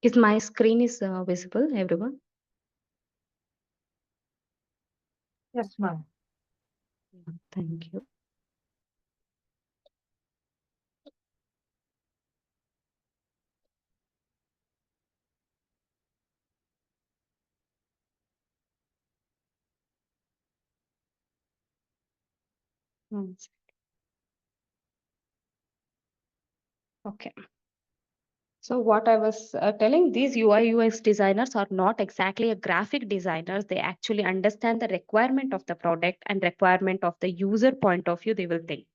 Is my screen is visible, everyone? Yes, ma'am. Thank you. Mm, Okay. So what I was telling, these UI UX designers are not exactly a graphic designers. They actually understand the requirement of the product and requirement of the user point of view. They will think.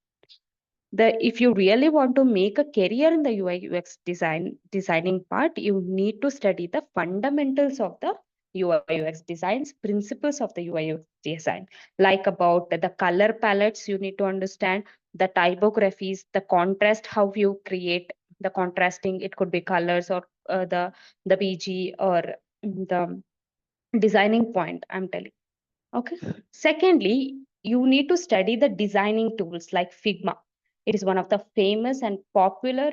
If you really want to make a career in the UI UX designing part, you need to study the fundamentals of the UI UX designs, principles of the UI UX design, like about the color palettes you need to understand, the typographies, the contrast, how you create the contrasting. It could be colors or the PG or the designing point. I'm telling. Okay. Secondly, you need to study the designing tools like Figma. It is one of the famous and popular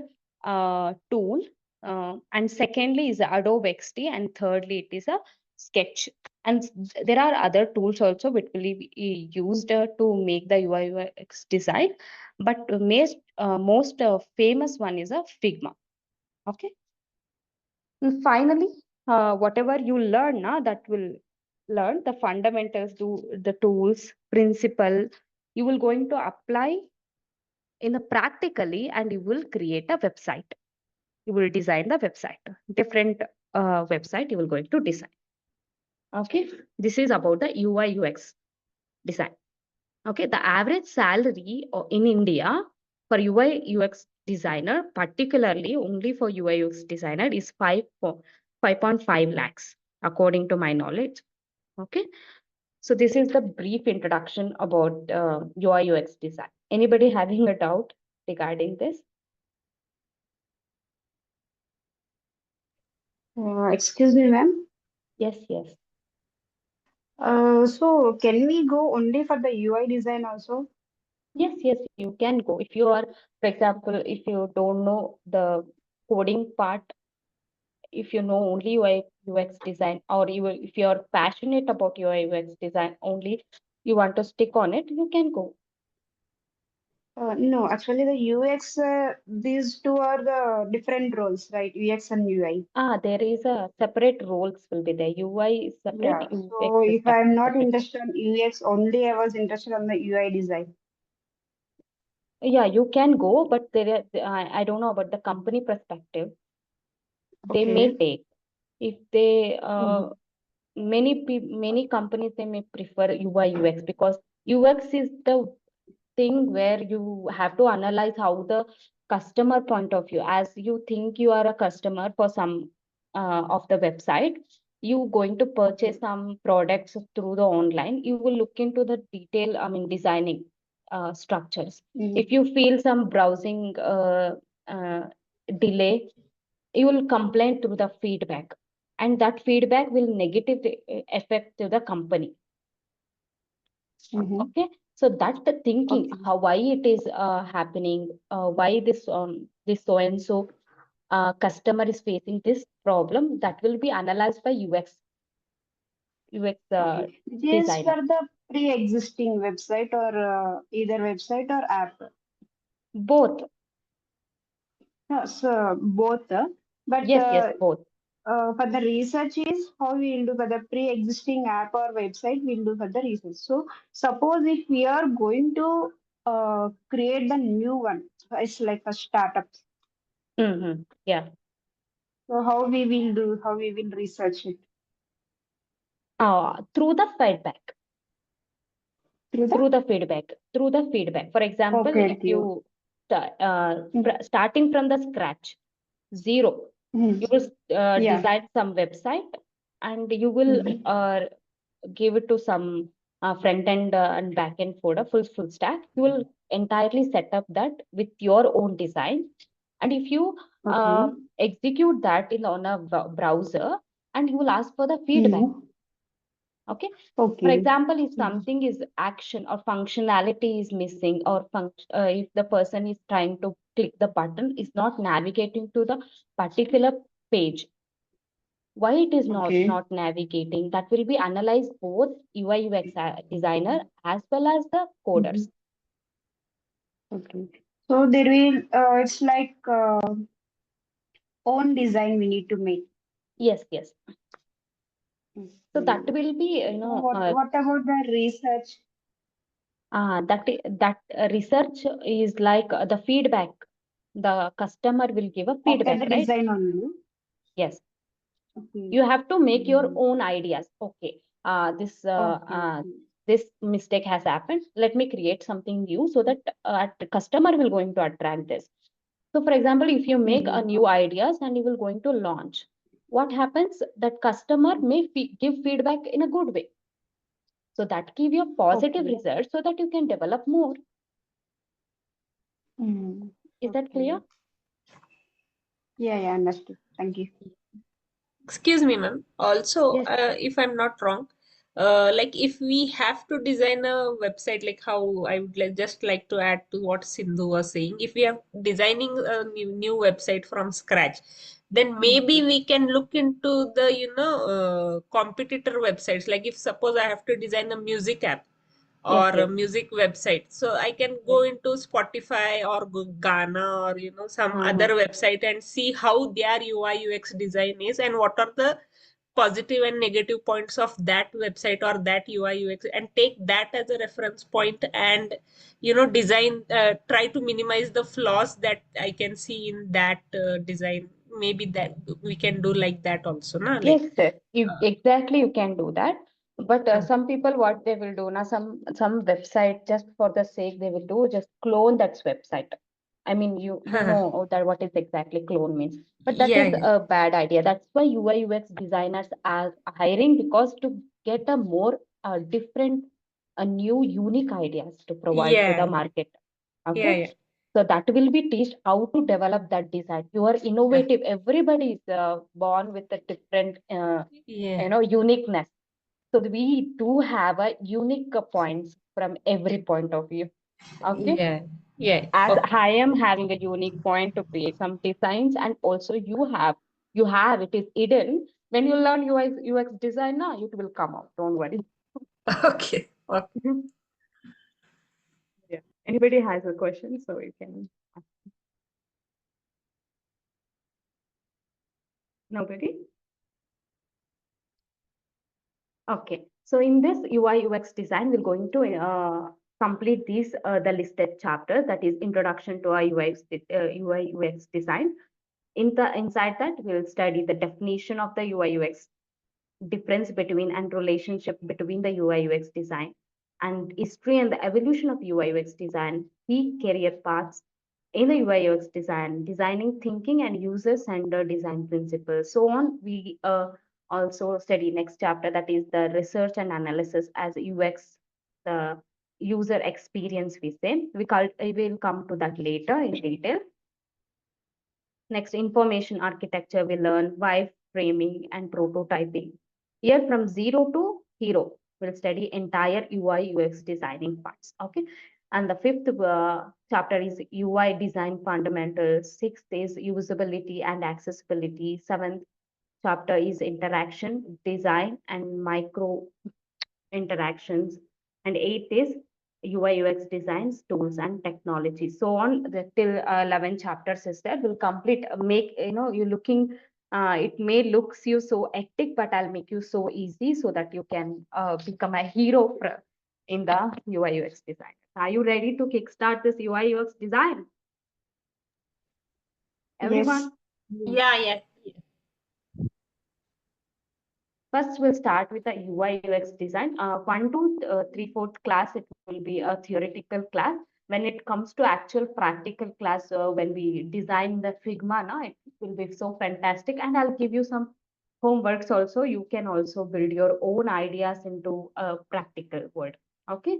tool. And secondly is Adobe XD, and thirdly it is a Sketch. And there are other tools also which will be used to make the UI UX design, but most famous one is a Figma. Okay. And finally, whatever you learn, that will learn the fundamentals, do the tools, principle. You will going to apply in a practically, and you will create a website. You will design the website, different website you will going to design. Okay, this is about the UI UX design. Okay, the average salary in India for UI UX designer, particularly only for UI UX designer, is 5.5 lakhs, according to my knowledge. Okay, so this is the brief introduction about UI UX design. Anybody having a doubt regarding this? Excuse me, ma'am. Yes, yes. So can we go only for the UI design also? Yes, yes, you can go. If you are, for example, if you don't know the coding part, if you know only UI UX design, or if you are passionate about UI UX design only, you want to stick on it, you can go. No, actually the UX, these two are the different roles, right? UX and UI. There is a separate roles will be there. UI is separate, Yeah. UX So is if I'm not separate. interested in UX, only I was interested on the UI design. Yeah, you can go, but I don't know about the company perspective. They may Okay. take, if they Mm-hmm. many companies they may prefer UI UX, because UX is the thing where you have to analyze how the customer point of view, as you think you are a customer for some of the website, you going to purchase Okay. some products through the online, you will look into the detail, I mean designing structures. Mm-hmm. If you feel some browsing uh, delay, you will complain through the feedback, and that feedback will negatively affect to the company. Mm-hmm. Okay, so that's the thinking, Okay. how why it is happening, why this so and so customer is facing this problem, that will be analyzed by UX Okay. This designer. for the pre-existing website or either website or app. Both. So both. But Yes, yes, both. for the research is how we will do for the pre-existing app or website, we'll do for the research. So suppose if we are going to create the new one, it's like a startup. Yeah. So how we will do, how we will research it Through the feedback. through the. Through the feedback, for example, Okay, if okay. you Mm, starting from the scratch, zero, mm, you will yeah. design some website, and you will Mm-hmm. give it to some front end and back end folder, full stack. You will entirely set up that with your own design, and if you Okay. execute that in on a browser, and you will ask for the feedback. Mm, Okay, for okay. example, if Mm, something is action or functionality is missing, or if the person is trying to click the button is not navigating to the particular page, Why it is Okay. not navigating, that will be analyzed both UI UX designer as well as the Mhm. coders. Okay. So there will, it's like own design we need to make. Yes, yes. So that Okay. will be, So what about the research that research is like the feedback. The customer will give a after the feedback, right? design only? Yes. Okay. You have to make your Mm. own ideas. Okay, this Okay. Okay. this mistake has happened. Let me create something new so that the customer will going to attract this. So, for example, if you make a Mhm. new ideas and you will going to launch, what happens? That customer may give feedback in a good way. So that give you a positive Okay. result so that you can develop more. Mm. Is that clear? Okay. Yeah, yeah, understood. Thank you. Excuse me, ma'am. Also, Yes. if I'm not wrong, like if we have to design a website, like how I would just like to add to what Sindhu was saying, if we are designing a new website from scratch, then maybe Mhm. we can look into the, competitor websites. Like if suppose I have to design a music app or Yes. a Yes. music website, so I can Yes. go into Spotify or Ghana or some other Uh-huh. website and see how their UI UX design is and what are the positive and negative points of that website or that UI UX, and take that as a reference point and design, try to minimize the flaws that I can see in that design. Maybe that we can do like that also, na, Yes, like sir. You uh, exactly you can do that. But uh, some people, what they will do now, some website just for the sake they will do just clone that website. I mean, you know that what is exactly clone means. But that yeah, is yeah, a bad idea. That's why UI UX designers are hiring, because to get a more different, a new unique ideas to provide to the yeah, market. yeah, Okay. yeah, So that will be teach how to develop that design. You are yeah, innovative. Everybody is born with a different, yeah, uniqueness. So we do have a unique points from every point of view. Okay. yeah, yeah. As Okay. I am having a unique point to create some designs, and also you have it is hidden. When you learn UX design, now it will come out. Don't worry. Okay. Okay. Yeah. Anybody has a question, so you can. Nobody. Okay, so in this UI UX design, we're going to complete these the listed chapters, that is introduction to a UI UX design. Inside that, we'll study the definition of the UI UX, difference between and relationship between the UI UX design, and history and the evolution of UI UX design, key career paths in the UI UX design, designing thinking and user-centered design principles. So on, we also study next chapter, that is the research and analysis as UX, the user experience we say. We will come to that later in detail. Next, information architecture, we learn wireframing and prototyping. Here from zero to hero, we'll study entire UI UX designing parts. Okay. And the fifth chapter is UI design fundamentals. Sixth is usability and accessibility. Seventh chapter is interaction, design, and micro interactions. And eighth is UI UX designs, tools, and technology. So on the till 11 chapters is there. Will complete make you looking. It may looks you so hectic, but I'll make you so easy so that you can become a hero in the UI UX design. Are you ready to kickstart this UI UX design? Yes. Everyone? Yeah. Yeah, yeah. First, we'll start with the UI UX design. 1 to 3/4 class, it will be a theoretical class. When it comes to actual practical class, when we design the Figma, na, it will be so fantastic. And I'll give you some homeworks also. You can also build your own ideas into a practical world. Okay.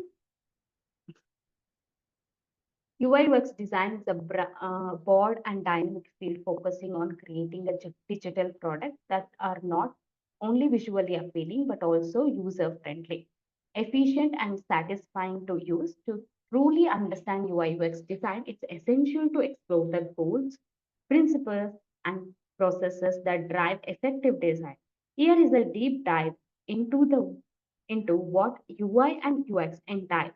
UI UX design is a broad and dynamic field focusing on creating a digital product that are not only visually appealing but also user friendly, efficient, and satisfying to use. To truly understand UI UX design, it's essential to explore the goals, principles, and processes that drive effective design. Here is a deep dive into what UI and UX entail,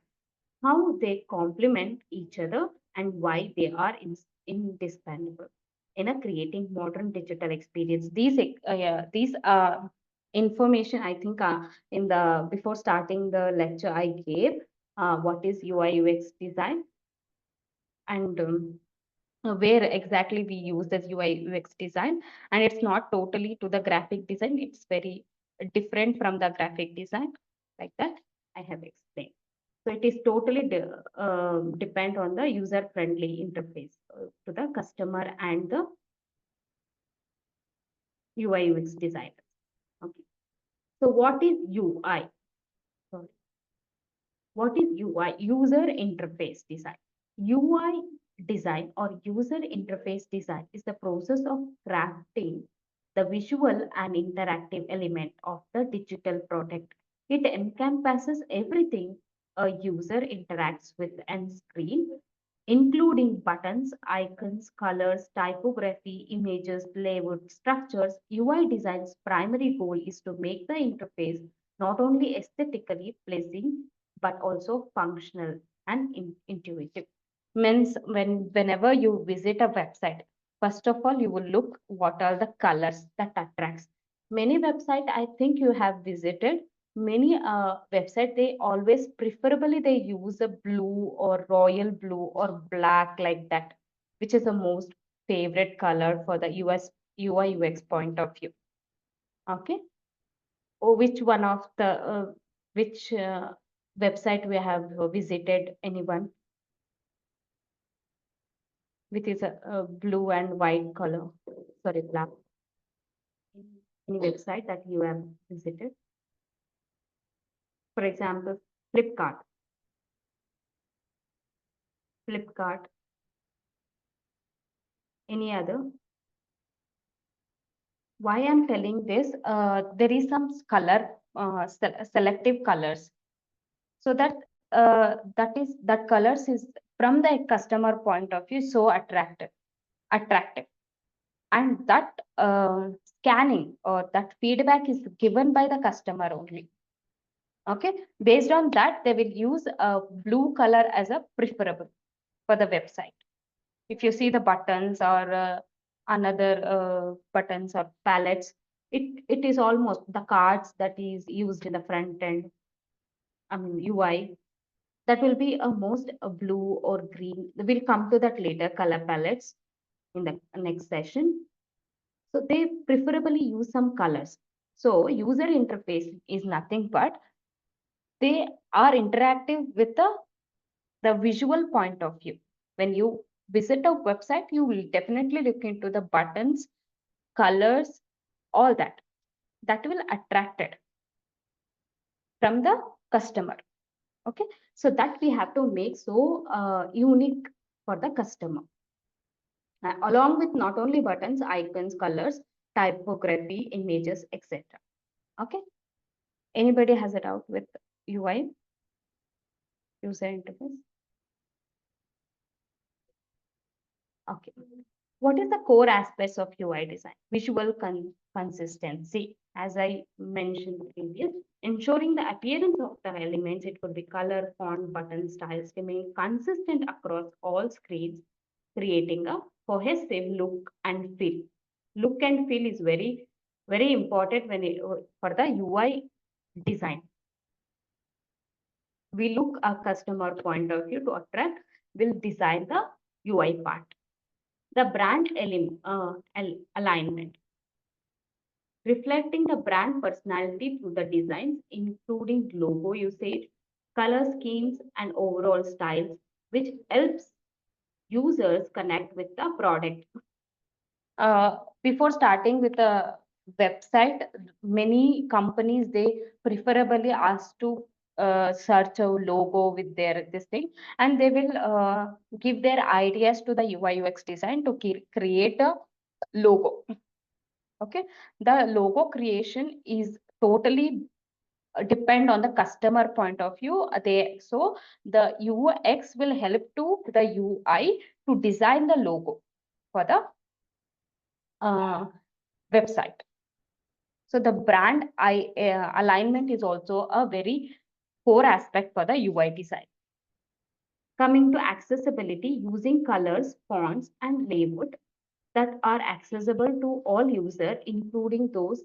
how they complement each other, and why they are indispensable in a creating modern digital experience. These information, I think, in the before starting the lecture I gave what is UI UX design, and where exactly we use this UI UX design. And it's not totally to the graphic design, it's very different from the graphic design, like that I have explained. So it is totally depend on the user friendly interface to the customer and the UI UX designer. Okay. So what is UI? Sorry. What is UI? User interface design. UI design or user interface design is the process of crafting the visual and interactive element of the digital product. It encompasses everything a user interacts with on screen, including buttons, icons, colors, typography, images, layout, structures. UI design's primary goal is to make the interface not only aesthetically pleasing but also functional and intuitive. Means whenever you visit a website, first of all you will look what are the colors that attracts. Many website I think you have visited, many website they always preferably they use a blue or royal blue or black, like that, which is the most favorite color for the UI UX point of view. Okay. Or which one of the which website we have visited, anyone which is a blue and white color, sorry, black, any website that you have visited, for example, Flipkart, any other. Why I'm telling this, there is some color selective colors, so that colors is from the customer point of view so attractive, and that scanning or that feedback is given by the customer only. Okay, based on that they will use a blue color as a preferable for the website. If you see the buttons or another buttons or palettes, it is almost the cards that is used in the front end, I mean UI, that will be a most a blue or green. We'll come to that later, color palettes in the next session. So they preferably use some colors. So user interface is nothing but they are interactive with the visual point of view. When you visit a website, you will definitely look into the buttons, colors, all that. That will attract it from the customer. Okay, so that we have to make so unique for the customer. Along with not only buttons, icons, colors, typography, images, etc. Okay, anybody has a doubt with UI, user interface? Okay. What is the core aspects of UI design? Visual consistency, as I mentioned previous, ensuring the appearance of the elements, it could be color, font, button styles, remain consistent across all screens, creating a cohesive look and feel. Look and feel is very important for the UI design. We look a customer point of view to attract, will design the UI part. The brand alignment, reflecting the brand personality through the designs, including logo usage, color schemes, and overall styles, which helps users connect with the product. Before starting with a website, many companies they preferably ask to search a logo with their this thing, and they will give their ideas to the UI UX design to create a logo. Okay, the logo creation is totally depend on the customer point of view. So the UX will help to the UI to design the logo for the website. So the brand alignment is also a very core aspect for the UI design. Coming to accessibility, using colors, fonts, and layout that are accessible to all users, including those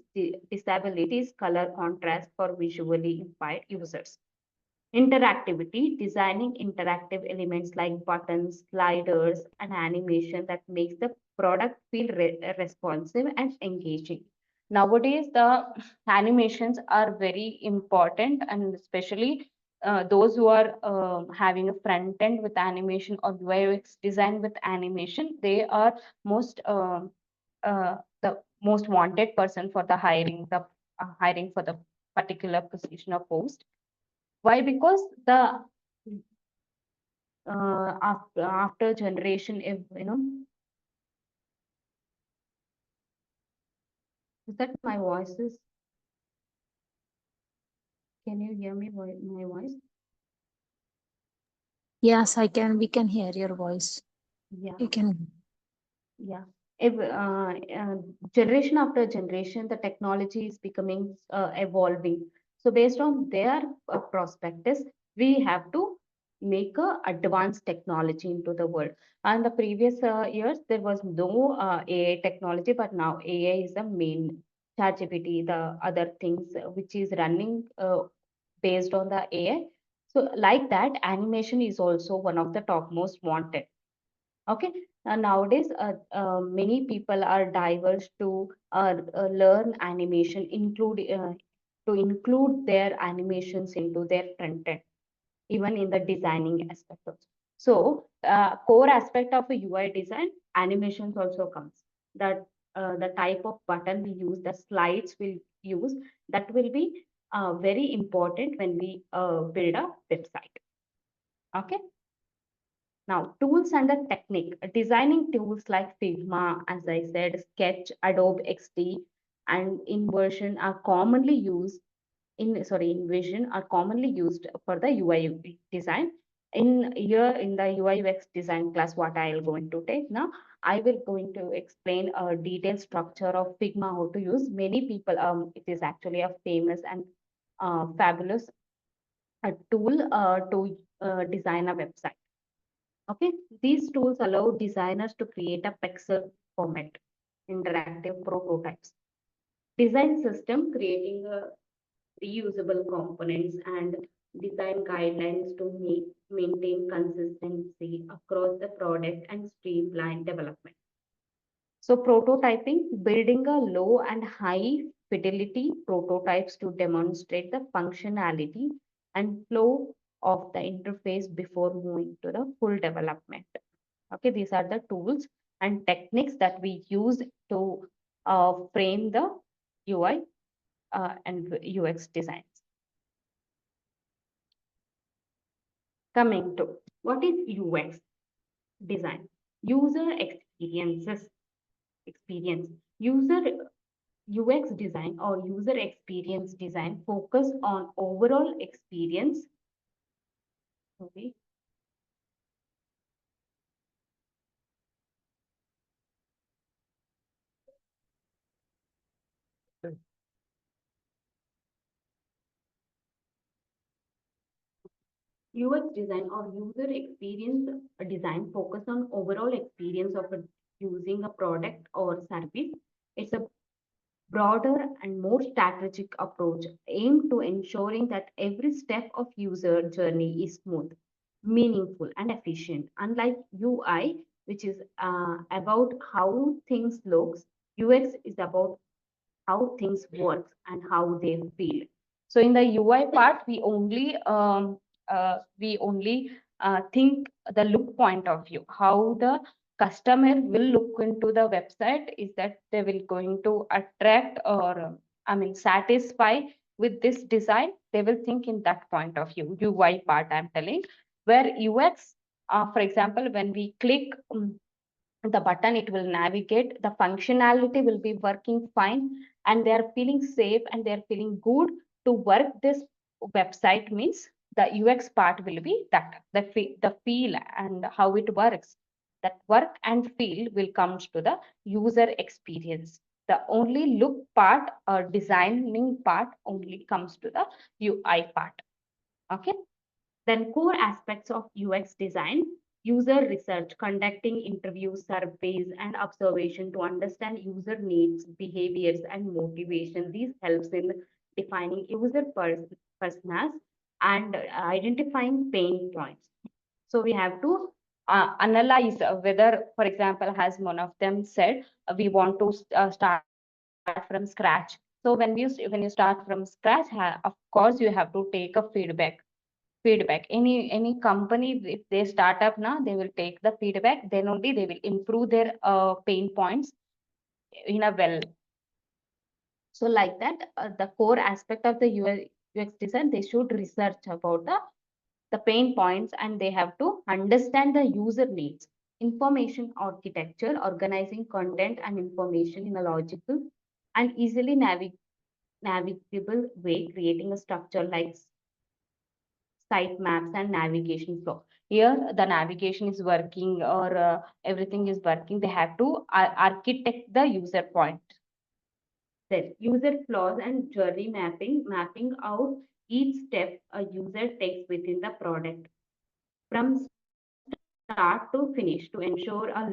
disabilities, color contrast for visually impaired users. Interactivity, designing interactive elements like buttons, sliders, and animation that makes the product feel responsive and engaging. Nowadays, the animations are very important, and especially those who are having a front end with animation or UX design with animation, they are most the most wanted person for the hiring for the particular position or post. Why? Because the after generation, if is that my voice is? Can you hear me? My voice? Yes, I can. We can hear your voice. Yeah, You can. yeah. If generation after generation, the technology is becoming evolving. So based on their prospectus, we have to make a advanced technology into the world. And the previous years, there was no AI technology, but now AI is the main. ChatGPT, the other things which is running based on the AI. So like that, animation is also one of the topmost wanted. Okay, nowadays many people are diverse to learn animation, to include their animations into their content, even in the designing aspect also. So, core aspect of a UI design, animations also comes. That the type of button we use, the slides we'll use, that will be very important when we build a website. Okay. Now, tools and the technique. Designing tools like Figma, as I said, Sketch, Adobe XD, and Inversion are commonly used InVision are commonly used for the UI design. In the UI UX design class, what I will going to take now, I will going to explain a detailed structure of Figma, how to use. Many people, it is actually a famous and fabulous tool to design a website. Okay, these tools allow designers to create a pixel format, interactive prototypes, design system, creating reusable components and design guidelines to maintain consistency across the product and streamline development. So prototyping, building a low and high fidelity prototypes to demonstrate the functionality and flow of the interface before moving to the full development. Okay, these are the tools and techniques that we use to frame the UI and UX designs. Coming to what is UX design? User experience. UX design or user experience design focus on overall experience. Okay. UX design or user experience design focus on overall experience of using a product or service. It's a broader and more strategic approach aimed to ensuring that every step of user journey is smooth, meaningful, and efficient. Unlike UI, which is about how things looks, UX is about how things work and how they feel. So in the UI part, we only think the look point of view, how the customer will look into the website, is that they will going to attract or satisfy with this design. They will think in that point of view. UI part I'm telling, where UX, for example, when we click the button, it will navigate, the functionality will be working fine, and they are feeling safe and they are feeling good to work this website. Means the UX part will be that the feel and how it works, that work and feel will comes to the user experience. The only look part or designing part only comes to the UI part. Okay. Then core aspects of UX design, user research, conducting interviews, surveys, and observation to understand user needs, behaviors, and motivation. These helps in defining user personas and identifying pain points. So we have to analyze whether, for example, as one of them said, we want to start from scratch. So when you start from scratch, of course you have to take a feedback. Any company, if they start up now, they will take the feedback, then only they will improve their pain points in a well. So like that, the core aspect of the UX design, they should research about the pain points, and they have to understand the user needs. Information architecture, organizing content and information in a logical and easily navigable way, creating a structure like site maps and navigation flow. Here, the navigation is working, or everything is working. They have to architect the user point. Then, user flows and journey mapping, mapping out each step a user takes within the product from start to finish to ensure a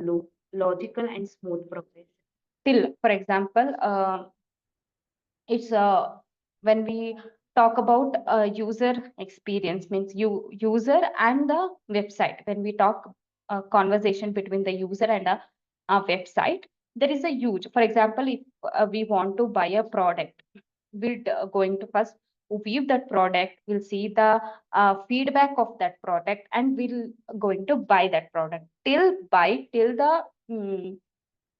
logical and smooth progress. Till, for example, it's when we talk about user experience, means user and the website. When we talk conversation between the user and a website, there is a huge, for example, if we want to buy a product, we're going to first view that product, we'll see the feedback of that product, and we'll going to buy that product. Till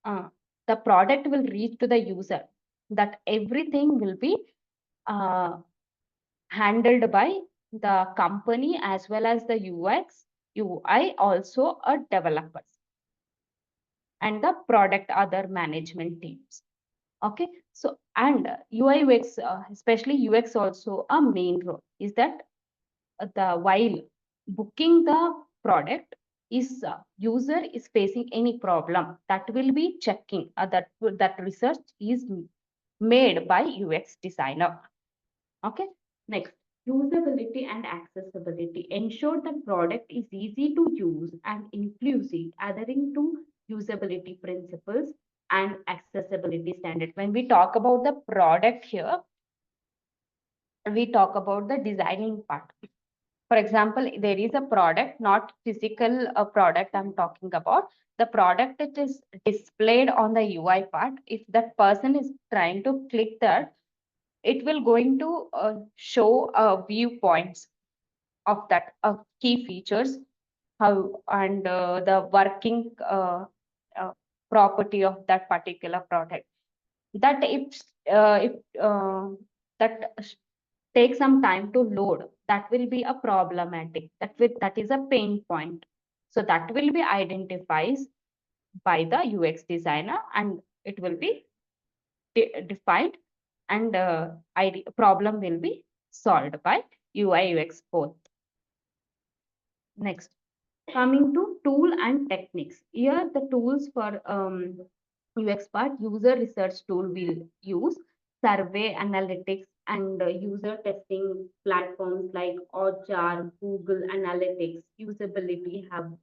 uh, the product will reach to the user, that everything will be uh, handled by the company as well as the UI, also a developers and the product other management teams. Okay, so and UI UX, especially UX, also a main role is that the while booking the product, is user is facing any problem, that will be checking, that research is made by UX designer. Okay, next, usability and accessibility. Ensure the product is easy to use and inclusive, adhering to usability principles and accessibility standard. When we talk about the product here, we talk about the designing part. For example, there is a product, not physical product I'm talking about. The product that is displayed on the UI part, if that person is trying to click that, it will going to show viewpoints of that key features, how and the working uh, property of that particular product. That if that take some time to load, that will be a problematic. That is a pain point. So that will be identified by the UX designer, and it will be defined, and problem will be solved by UI UX both. Next, coming to tool and techniques. Here the tools for UX part, user research tool will use, survey analytics and user testing platforms like Ojar, Google Analytics, Usability Hub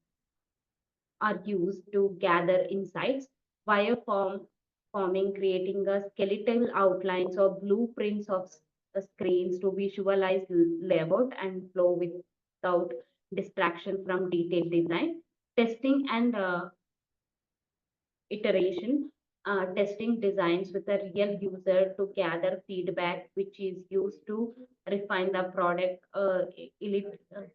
are used to gather insights. Forming, creating a skeletal outlines or blueprints of screens to visualize layout and flow without distraction from detailed design. Testing and iteration, testing designs with a real user to gather feedback, which is used to refine the product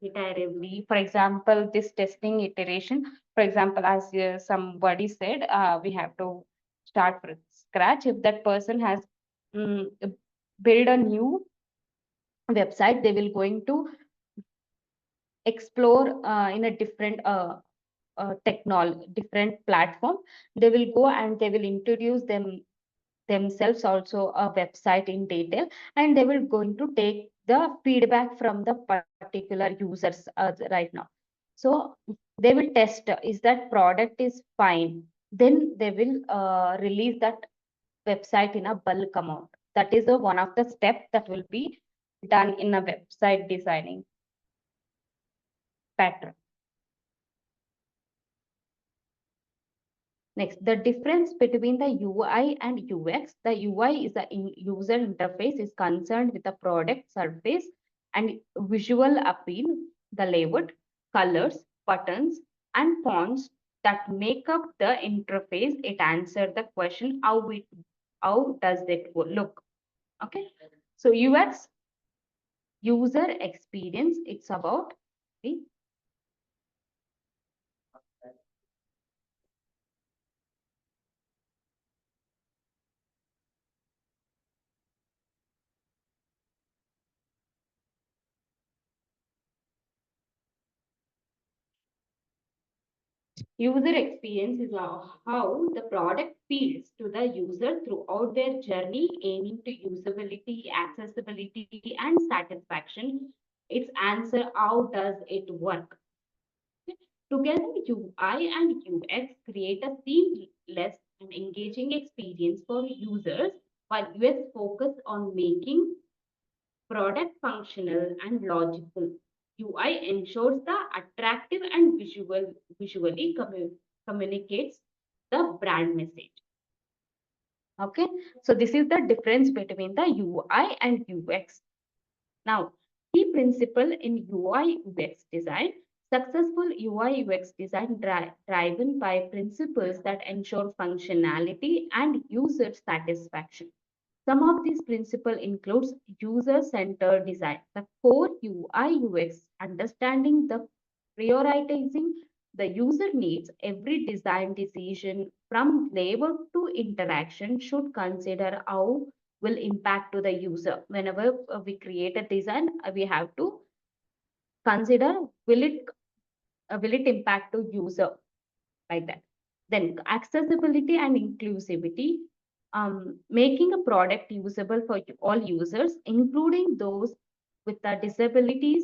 iteratively. For example, this testing iteration, for example, as somebody said, we have to start from scratch. If that person has um, build a new website, they will going to explore in a different technology, different platform. They will go and they will introduce themselves also a website in detail, and they will going to take the feedback from the particular users right now. So they will test, is that product is fine, then they will release that website in a bulk amount. That is one of the steps that will be done in a website designing pattern. Next, the difference between the UI and UX. The UI is the user interface is concerned with the product surface and visual appeal, the layout, colors, buttons, and fonts that make up the interface. It answers the question how does it look? Okay. So UX, user experience, it's about user experience is how the product feels to the user throughout their journey, aiming to usability, accessibility, and satisfaction. Its answer, how does it work? Together, UI and UX create a seamless and engaging experience for users, while UX focus on making product functional and logical. UI ensures the attractive and visually communicates the brand message. Okay, so this is the difference between the UI and UX. Now, key principle in UI UX design. Successful UI UX design driven by principles that ensure functionality and user satisfaction. Some of these principles includes user-centered design, the core UI UX, understanding the prioritizing the user needs. Every design decision from labor to interaction should consider how will impact to the user. Whenever we create a design, we have to consider will it impact to user, like that. Then accessibility and inclusivity, making a product usable for all users, including those with the disabilities,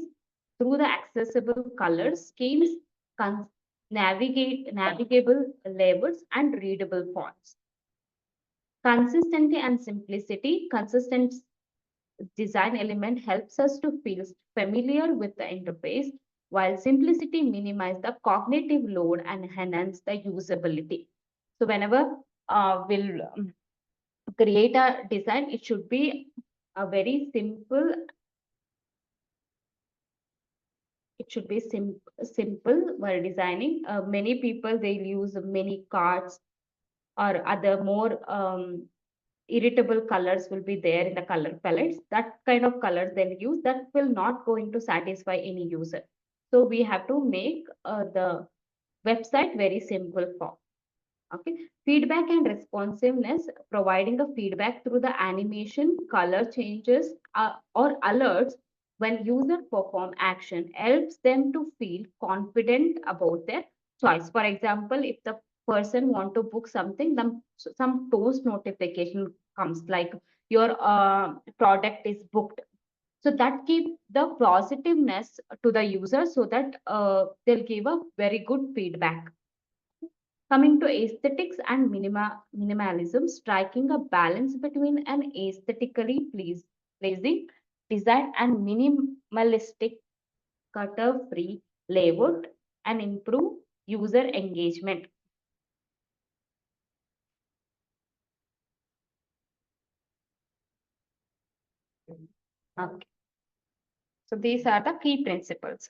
through the accessible color schemes, navigable labels, and readable fonts. Consistency and simplicity. Consistent design element helps us to feel familiar with the interface, while simplicity minimizes the cognitive load and enhance the usability. So whenever we'll create a design, it should be a very simple. It should be simple while designing. Many people, they'll use many cards or other more irritable colors will be there in the color palettes. That kind of colors they'll use, that will not going to satisfy any user. So we have to make the website very simple form. Okay, feedback and responsiveness, providing a feedback through the animation, color changes, or alerts when user perform action helps them to feel confident about their choice. For example, if the person want to book something, then some post notification comes like your product is booked. So that give the positiveness to the user, so that they'll give a very good feedback. Coming to aesthetics and minimalism, striking a balance between an aesthetically pleasing design and minimalistic clutter-free layout and improve user engagement. Okay. So these are the key principles.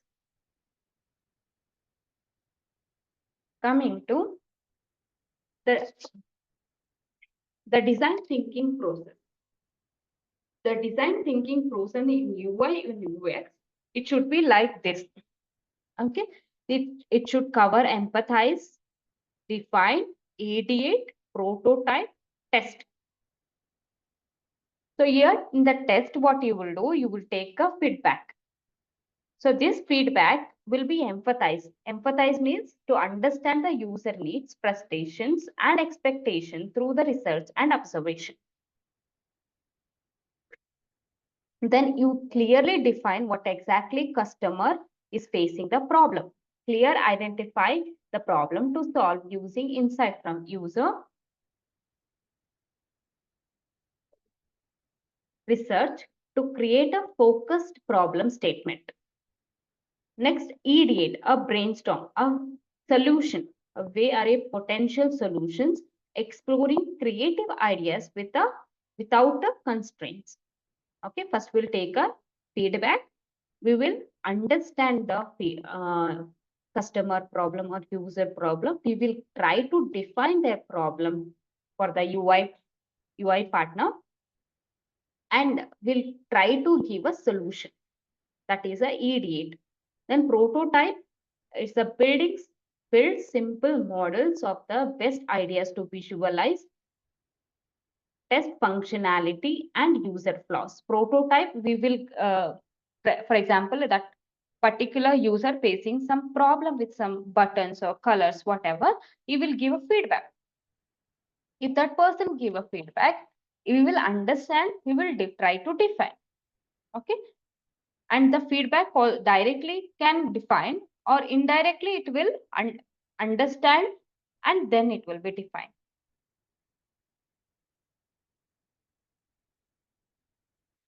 Coming to the design thinking process. The design thinking process in UI and UX, it should be like this. Okay, it should cover empathize, define, ideate, prototype, test. So here in the test, what you will do, you will take a feedback. So this feedback will be empathized. Empathize means to understand the user needs, frustrations, and expectation through the research and observation. Then you clearly define what exactly customer is facing the problem. Clear identify the problem to solve using insight from user research to create a focused problem statement. Next, ideate, a brainstorm, a solution, where are a potential solutions, exploring creative ideas without a constraints. Okay, first we'll take a feedback. We will understand the customer problem or user problem. We will try to define their problem for the UI partner, and we'll try to give a solution. That is a ideate. Then prototype is the build simple models of the best ideas to visualize, test functionality and user flaws. Prototype, we will, for example, that particular user facing some problem with some buttons or colors, whatever, he will give a feedback. If that person give a feedback, we will understand, we will try to define. Okay. And the feedback directly can define, or indirectly it will understand, and then it will be defined.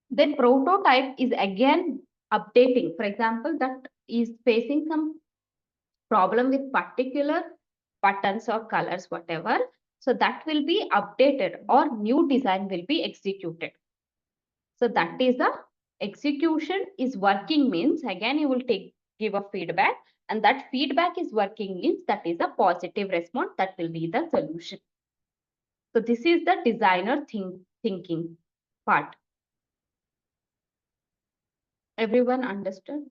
Then prototype is again updating. For example, that is facing some problem with particular buttons or colors, whatever. So that will be updated, or new design will be executed. So that is the execution is working means, again you will give a feedback, and that feedback is working means that is a positive response, that will be the solution. So this is the designer thinking part. Everyone understood?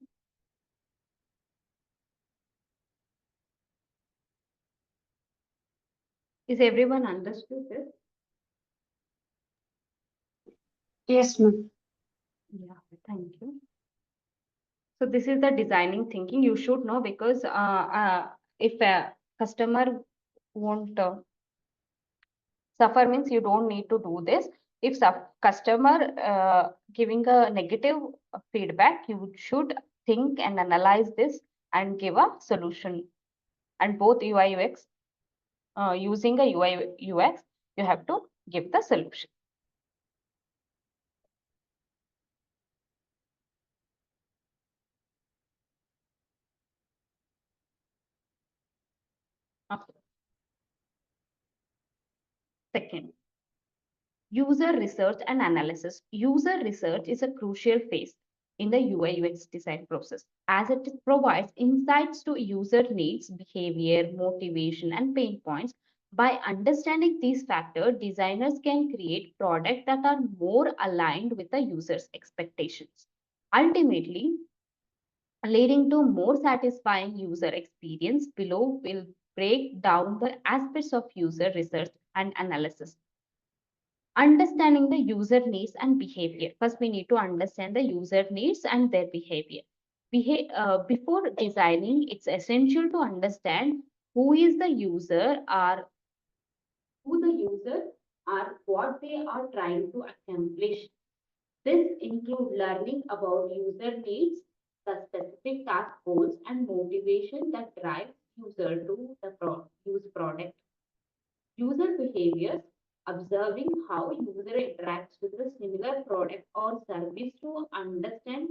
Is everyone understood this? Yes, ma'am. Yeah, thank you. So this is the designing thinking you should know, because if a customer won't suffer means you don't need to do this. If customer giving a negative feedback, you should think and analyze this and give a solution. And both UI UX, using a UI UX, you have to give the solution. Okay. Second, user research and analysis. User research is a crucial phase in the UI UX design process, as it provides insights to user needs, behavior, motivation, and pain points. By understanding these factors, designers can create products that are more aligned with the user's expectations, ultimately leading to more satisfying user experience. Below will break down the aspects of user research and analysis. Understanding the user needs and behavior. First, we need to understand the user needs and their behavior. Before designing, it's essential to understand who is the user, or who the user are, what they are trying to accomplish. This includes learning about user needs, the specific task goals, and motivation that drives user to use product. User behaviors, observing how user interacts with a similar product or service to understand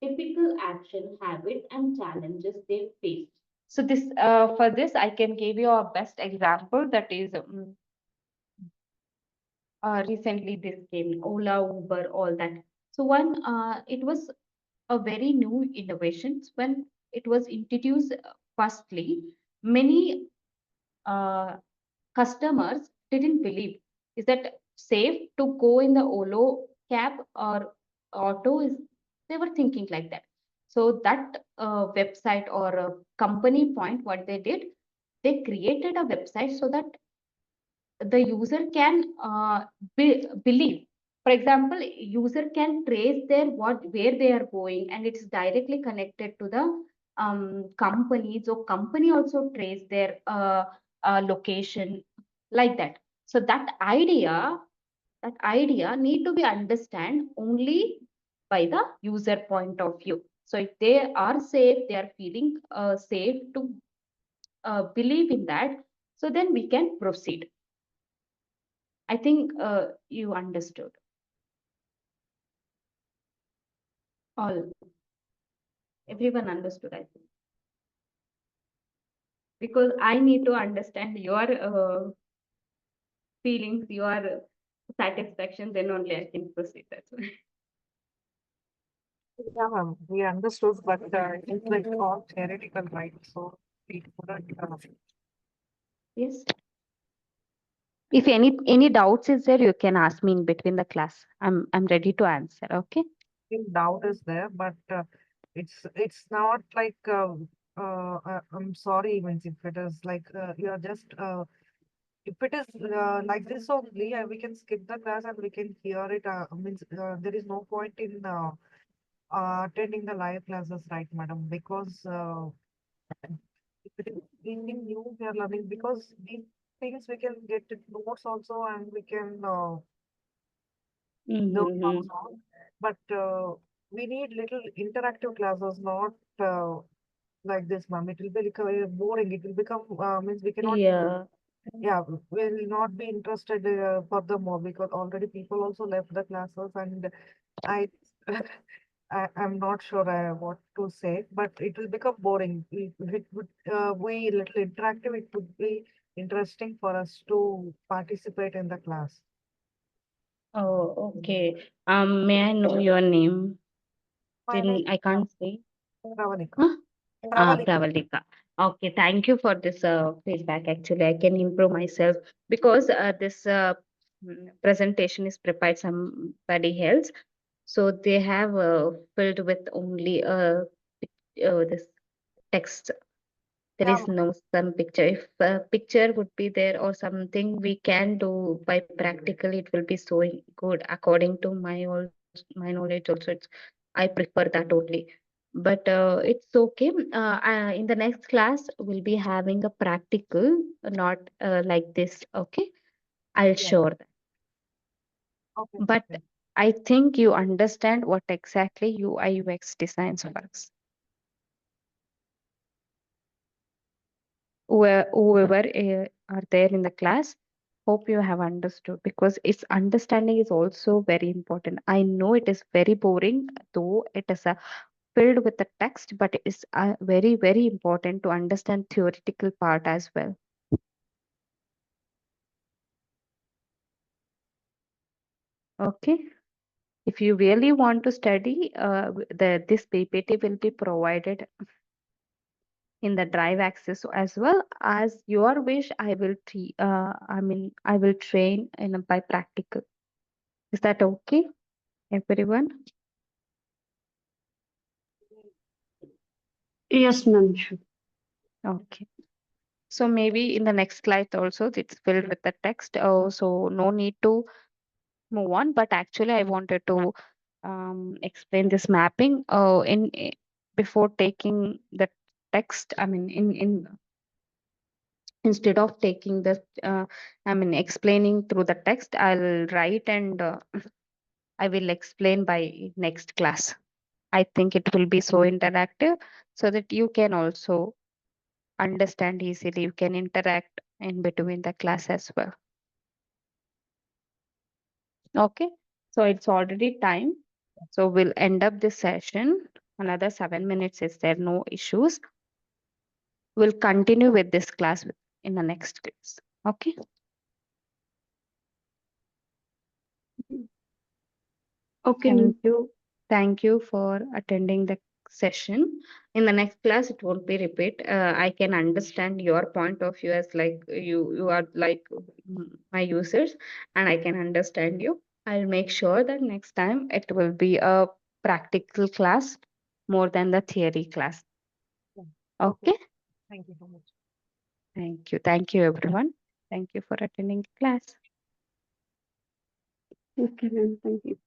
typical action, habit, and challenges they face. So this, for this, I can give you a best example, that is recently this came, Ola, Uber, all that. So it was a very new innovations when it was introduced. Firstly, many customers didn't believe, is that safe to go in the Olo cab or auto, is they were thinking like that. So that website or a company point, what they did, they created a website so that the user can believe. For example, user can trace their where they are going, and it's directly connected to the company. So company also trace their location, like that. So that idea need to be understand only by the user point of view. So if they are safe, they are feeling safe to believe in that, so then we can proceed. I think you understood. All. Everyone understood, I think. Because I need to understand your feelings, your satisfaction, then only I can proceed. That's why. Yeah, ma'am, we understood, but it's like all theoretical, right? So we couldn't. Yes. If any doubts is there, you can ask me in between the class. I'm ready to answer. Okay. Doubt is there, but it's not like I'm sorry, means if it is like you're just if it is like this only, we can skip the class and we can hear it. Means there is no point in attending the live classes, right, madam? Because if it is anything new we are learning, because these things we can get it notes also and we can learn Mm-hmm. also. But we need little interactive classes, not like this, ma'am. It will be like boring. It will become means we cannot. Yeah. Yeah, we will not be interested furthermore because already people also left the classes and I. I'm not sure what to say, but it will become boring. If it would be little interactive, it would be interesting for us to participate in the class. Oh, okay. May I know your name? My name Then I can't say. is Ravanika. Huh? Ravalika. Pravalika. Okay, thank you for this feedback. Actually, I can improve myself because this presentation is prepared somebody else. So they have filled with only this text. There Yeah, is no some picture. If a picture would be there or something we can do by practical, it will be so good according to my knowledge. Also, I prefer that only. But it's okay. In the next class, we'll be having a practical, not like this. Okay, I'll yeah. show that. Okay. But Okay. I think you understand what exactly UI UX designs works. Whoever are there in the class, hope you have understood because its understanding is also very important. I know it is very boring, though it is filled with the text, but it is very important to understand theoretical part as well. Okay. If you really want to study, this PPT will be provided in the drive access as well as your wish. I will train in by practical. Is that okay, everyone? Yes, ma'am. Sure. Okay. So maybe in the next slide also it's filled with the text. Oh, so no need to move on. But actually, I wanted to explain this mapping. Before taking the text, I mean, in instead of taking the explaining through the text, I'll write and I will explain by next class. I think it will be so interactive so that you can also understand easily. You can interact in between the class as well. Okay. So it's already time. So we'll end up this session. Another 7 minutes. Is there no issues? We'll continue with this class in the next class. Okay. Okay, ma'am. Thank you. Thank you for attending the session. In the next class, it won't be repeat. I can understand your point of view as like you are like my users, and I can understand you. I'll make sure that next time it will be a practical class more than the theory class. Yeah. Okay. Okay. Thank you so much. Thank you. Thank you, everyone. Thank you for attending class. Okay, ma'am. Thank you.